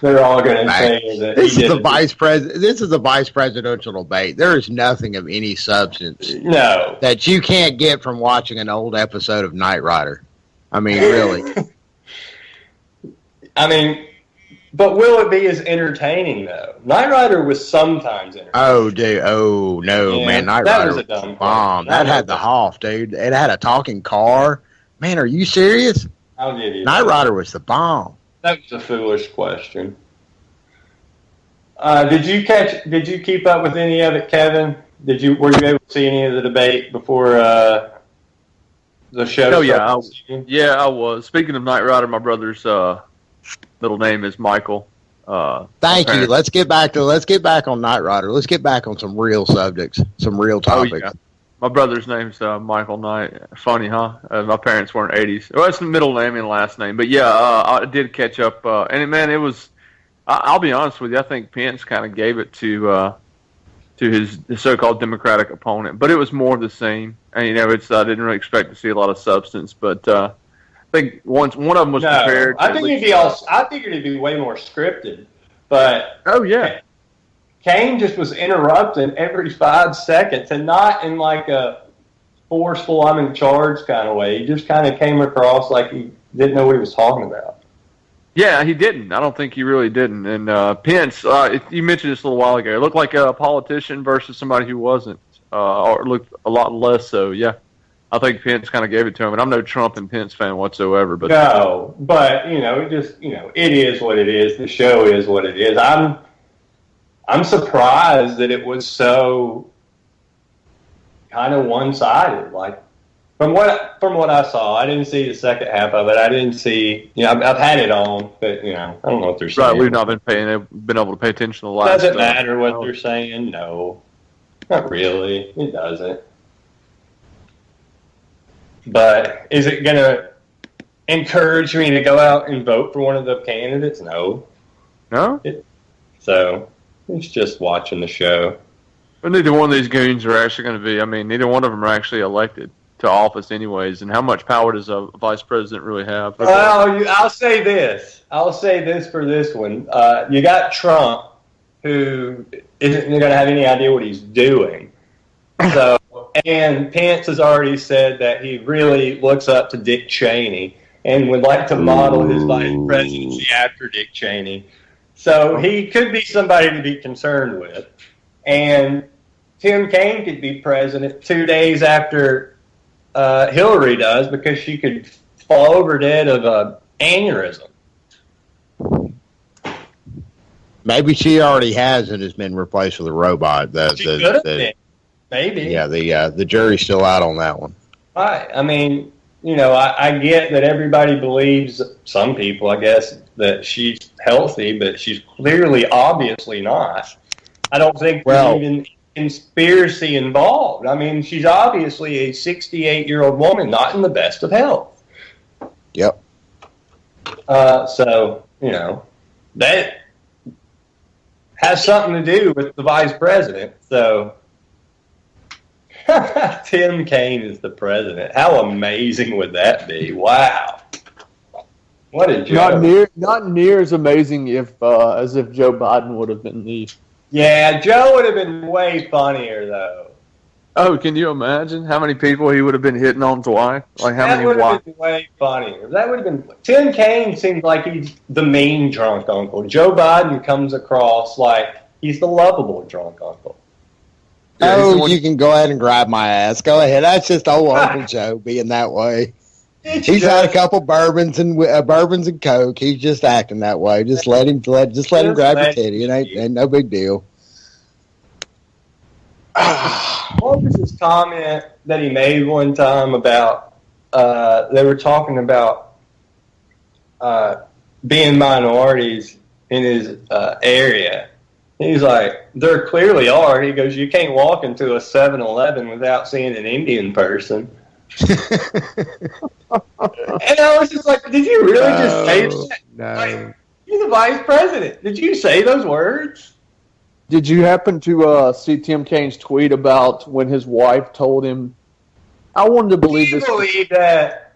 they're all going to say that this is the vice presidential debate. There is nothing of any substance that you can't get from watching an old episode of Knight Rider. I mean, really. I mean, but will it be as entertaining, though? Knight Rider was sometimes entertaining. Oh, dude. Oh, no, man. Knight Rider was a dumb bomb. That had the Hoff, dude. It had a talking car. Man, are you serious? I'll give you Knight Rider was the bomb. That was a foolish question. Did you keep up with any of it, Kevin? Were you able to see any of the debate before the show? Oh yeah, I was. Speaking of Knight Rider, my brother's middle name is Michael. Thank you. Let's get back on Knight Rider. Let's get back on some real subjects, some real topics. Oh, yeah. My brother's name's Michael Knight. Funny, huh? My parents weren't 80s. Well, it's the middle name and last name. But, yeah, I did catch up. And, man, it was – I'll be honest with you. I think Pence kind of gave it to his so-called Democratic opponent. But it was more of the same. And, I didn't really expect to see a lot of substance. But I think one of them was prepared. I figured it'd be way more scripted. But – oh, yeah. Kane just was interrupting every 5 seconds, and not in like a forceful, I'm in charge kind of way. He just kind of came across like he didn't know what he was talking about. Yeah, he didn't. I don't think he really didn't. And Pence, you mentioned this a little while ago. It looked like a politician versus somebody who wasn't, or looked a lot less so. Yeah, I think Pence kind of gave it to him. And I'm no Trump and Pence fan whatsoever. But no, but it is what it is. The show is what it is. I'm surprised that it was so kind of one-sided. Like from what I saw, I didn't see the second half of it. I didn't see. I've had it on, but I don't know what they're saying. Right, we've not been able to pay attention to the last. Doesn't matter what they're saying. No, not really. It doesn't. But is it going to encourage me to go out and vote for one of the candidates? No. No. So. It's just watching the show. But neither one of these goons are actually going to be, neither one of them are actually elected to office anyways. And how much power does a vice president really have? Well, I'll say this. For this one. You got Trump, who isn't going to have any idea what he's doing. So, And Pence has already said that he really looks up to Dick Cheney and would like to model his vice presidency after Dick Cheney. So he could be somebody to be concerned with. And Tim Kaine could be president 2 days after Hillary does, because she could fall over dead of an aneurysm. Maybe she already has and has been replaced with a robot. She could have been. Maybe. Yeah, the jury's still out on that one. Right. I mean, I get that everybody believes, some people, I guess, that she's healthy, but she's clearly, obviously not. I don't think there's even conspiracy involved. I mean, she's obviously a 68-year-old woman, not in the best of health. Yep. So, that has something to do with the vice president. So, Tim Kaine is the president. How amazing would that be? Wow. What a joke. Not near as amazing as if Joe Biden would have been the... Yeah, Joe would have been way funnier, though. Oh, can you imagine how many people he would have been hitting on twice? Like how many? That would have been way funnier. That would have been. Tim Kaine seems like he's the mean drunk uncle. Joe Biden comes across like he's the lovable drunk uncle. Yeah, you can go ahead and grab my ass. Go ahead. That's just old Uncle Joe being that way. He's had a couple bourbons and Coke. He's just acting that way. Just let him grab your titty. It ain't no big deal. What was his comment that he made one time about? They were talking about being minorities in his area. He's like, there clearly are. He goes, you can't walk into a 7-Eleven without seeing an Indian person. And I was just like, did you really just say that? No. Like, you're the vice president. Did you say those words? Did you happen to see Tim Kaine's tweet about when his wife told him, I wanted to believe this. Believe that?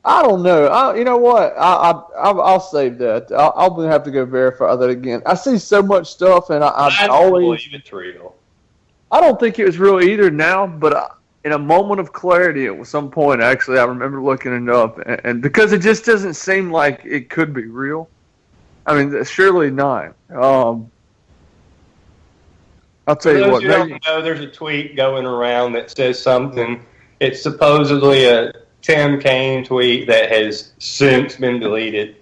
I don't know. You know what? I'll save that. I'll have to go verify that again. I see so much stuff, and I always believe it's real. I don't think it was real either now, but in a moment of clarity at some point, actually, I remember looking it up, and because it just doesn't seem like it could be real. I mean, surely not. I'll tell you what. Don't know, there's a tweet going around that says something. It's supposedly a Tim Kaine tweet that has since been deleted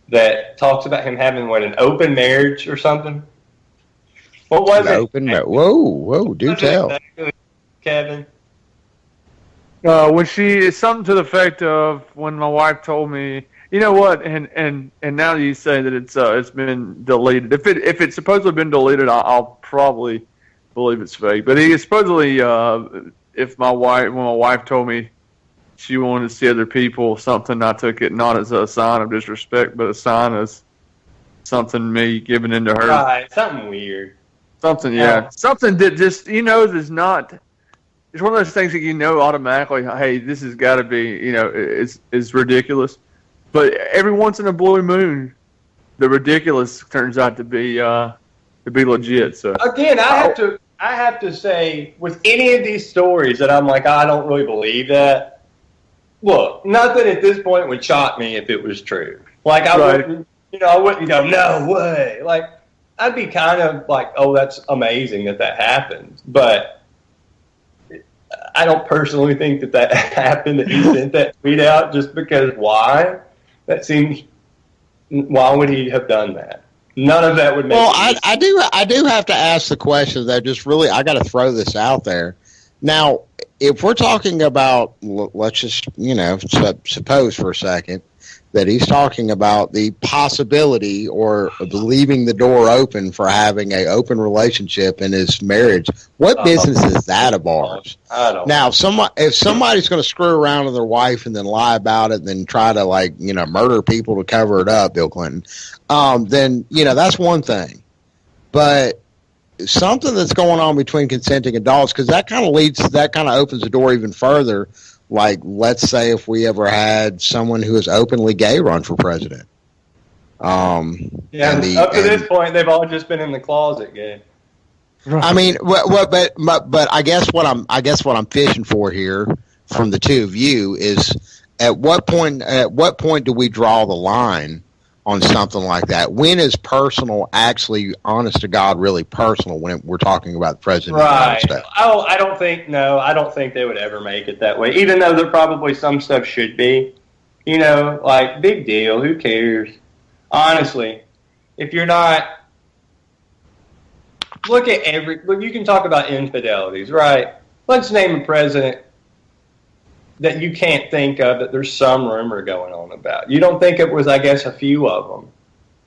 that talks about him having, an open marriage or something? What was it? Open marriage. Whoa, do tell. Kevin? When something to the effect of when my wife told me, you know what, and now you say that it's been deleted. If it's supposedly been deleted, I'll probably believe it's fake. But he supposedly, when my wife told me she wanted to see other people, something, I took it not as a sign of disrespect, but a sign as something me giving into her. Right, something weird. Something, yeah. Something that just, is not, it's one of those things that automatically, hey, this has got to be, is ridiculous. But every once in a blue moon, the ridiculous turns out to be legit. So again, I have to say, with any of these stories that I'm like, I don't really believe that. Look, nothing at this point would shock me if it was true. Like I wouldn't go, no way. Like I'd be kind of like, oh, that's amazing that happened. But I don't personally think that happened, that he sent that tweet out, just because why? Why would he have done that? None of that would make sense. I do have to ask the question, though, just really, I got to throw this out there. Now, if we're talking about, let's just, suppose for a second that he's talking about the possibility or leaving the door open for having an open relationship in his marriage. What business is that of ours? I don't know. Now, if somebody's going to screw around with their wife and then lie about it and then try to, murder people to cover it up, Bill Clinton, then, that's one thing. But something that's going on between consenting adults, because that kind of opens the door even further. Like, let's say if we ever had someone who is openly gay run for president. Up to this point, they've all just been in the closet gay. I mean, but I guess what I'm fishing for here from the two of you is at what point do we draw the line on something like that? When is personal actually, honest to God, really personal when we're talking about the president of the United States? Oh, I don't think they would ever make it that way, even though there probably some stuff should be. You know, like, big deal, who cares? Honestly, if you're not, look, you can talk about infidelities, right? Let's name a president that you can't think of that there's some rumor going on about. You don't think it was, I guess, a few of them.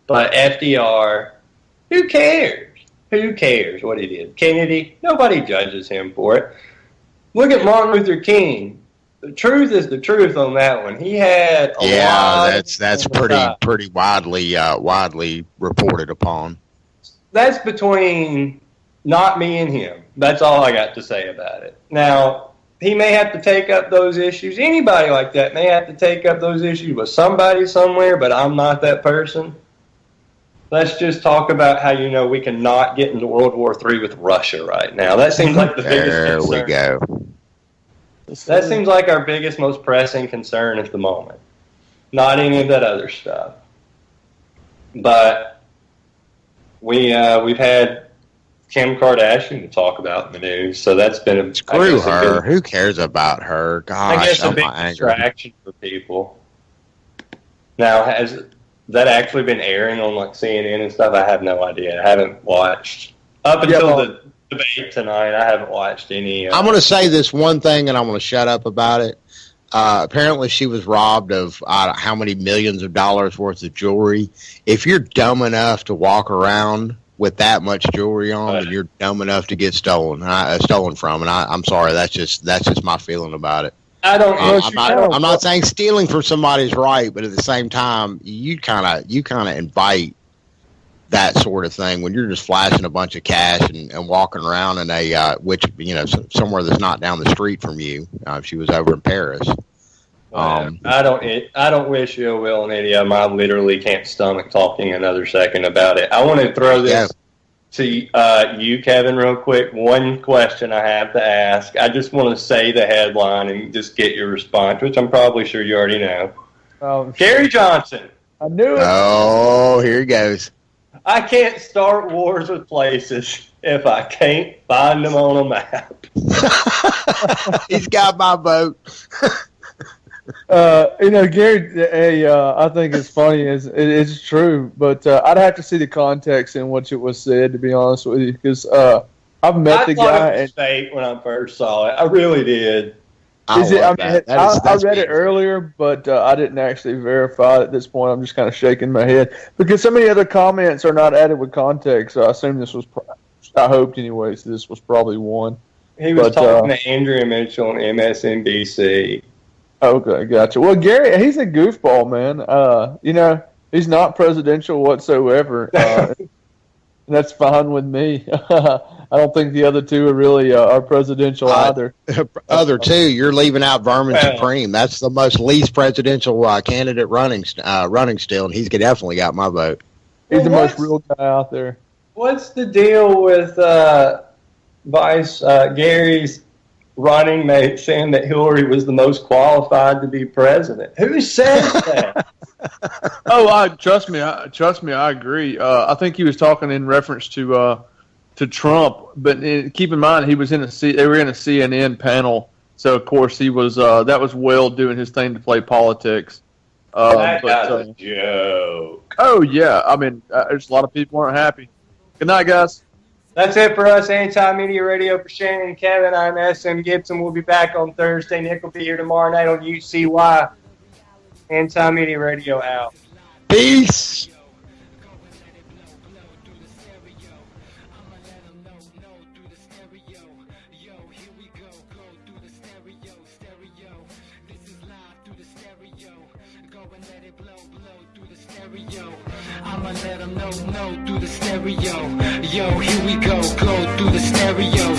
But FDR, who cares? Who cares what he did? Kennedy, nobody judges him for it. Look at Martin Luther King. The truth is the truth on that one. He had a lot. That's pretty widely reported upon. That's between not me and him. That's all I got to say about it. Now, he may have to take up those issues. Anybody like that may have to take up those issues with somebody somewhere, but I'm not that person. Let's just talk about how, we cannot get into World War III with Russia right now. That seems like the biggest concern. There we go. That seems like our biggest, most pressing concern at the moment. Not any of that other stuff. But we've had Kim Kardashian to talk about in the news, so that's been screw her. Who cares about her? Gosh, I guess a big distraction for people. Now, has that actually been airing on like CNN and stuff? I have no idea. I haven't watched up until the debate tonight. I haven't watched any. I'm going to say this one thing, and I'm going to shut up about it. Apparently, she was robbed of how many millions of dollars worth of jewelry. If you're dumb enough to walk around with that much jewelry on, then you're dumb enough to get stolen from. And I'm sorry, that's just my feeling about it. I'm not saying stealing from somebody's right, but at the same time, you kind of invite that sort of thing when you're just flashing a bunch of cash and walking around in a somewhere that's not down the street from you. She was over in Paris. I don't wish you ill on any of them. I literally can't stomach talking another second about it. I want to throw this to you, Kevin, real quick. One question I have to ask. I just want to say the headline and just get your response, which I'm probably sure you already know. Gary Johnson. I knew it. Oh, here he goes. I can't start wars with places if I can't find them on a map. He's got my vote. Gary, I think it's funny. It's true, but I'd have to see the context in which it was said, to be honest with you, because I've met the guy. It was fake when I first saw it. I really did. I read it earlier, but I didn't actually verify it at this point. I'm just kind of shaking my head because so many other comments are not added with context. So I assume this was. I hoped, anyways. This was probably one. He was talking to Andrea Mitchell on MSNBC. Okay, gotcha. Well, Gary, he's a goofball, man. He's not presidential whatsoever. That's fine with me. I don't think the other two are really are presidential either. Other two, you're leaving out Vermin Supreme. That's the most least presidential candidate running still, and he's definitely got my vote. He's the most real guy out there. What's the deal with Vice Gary's running mate saying that Hillary was the most qualified to be president? Who says that? Trust me, I agree. I think he was talking in reference to Trump, but keep in mind they were in a CNN panel, so of course he was. That was Will doing his thing to play politics. That guy's a joke. Oh yeah, I mean, there's a lot of people aren't happy. Good night, guys. That's it for us. Anti-Media Radio for Shannon and Kevin. I'm S.M. Gibson. We'll be back on Thursday. Nick will be here tomorrow night on UCY. Anti-Media Radio out. Peace. I'ma let them know through the stereo. Yo, here we go through the stereo.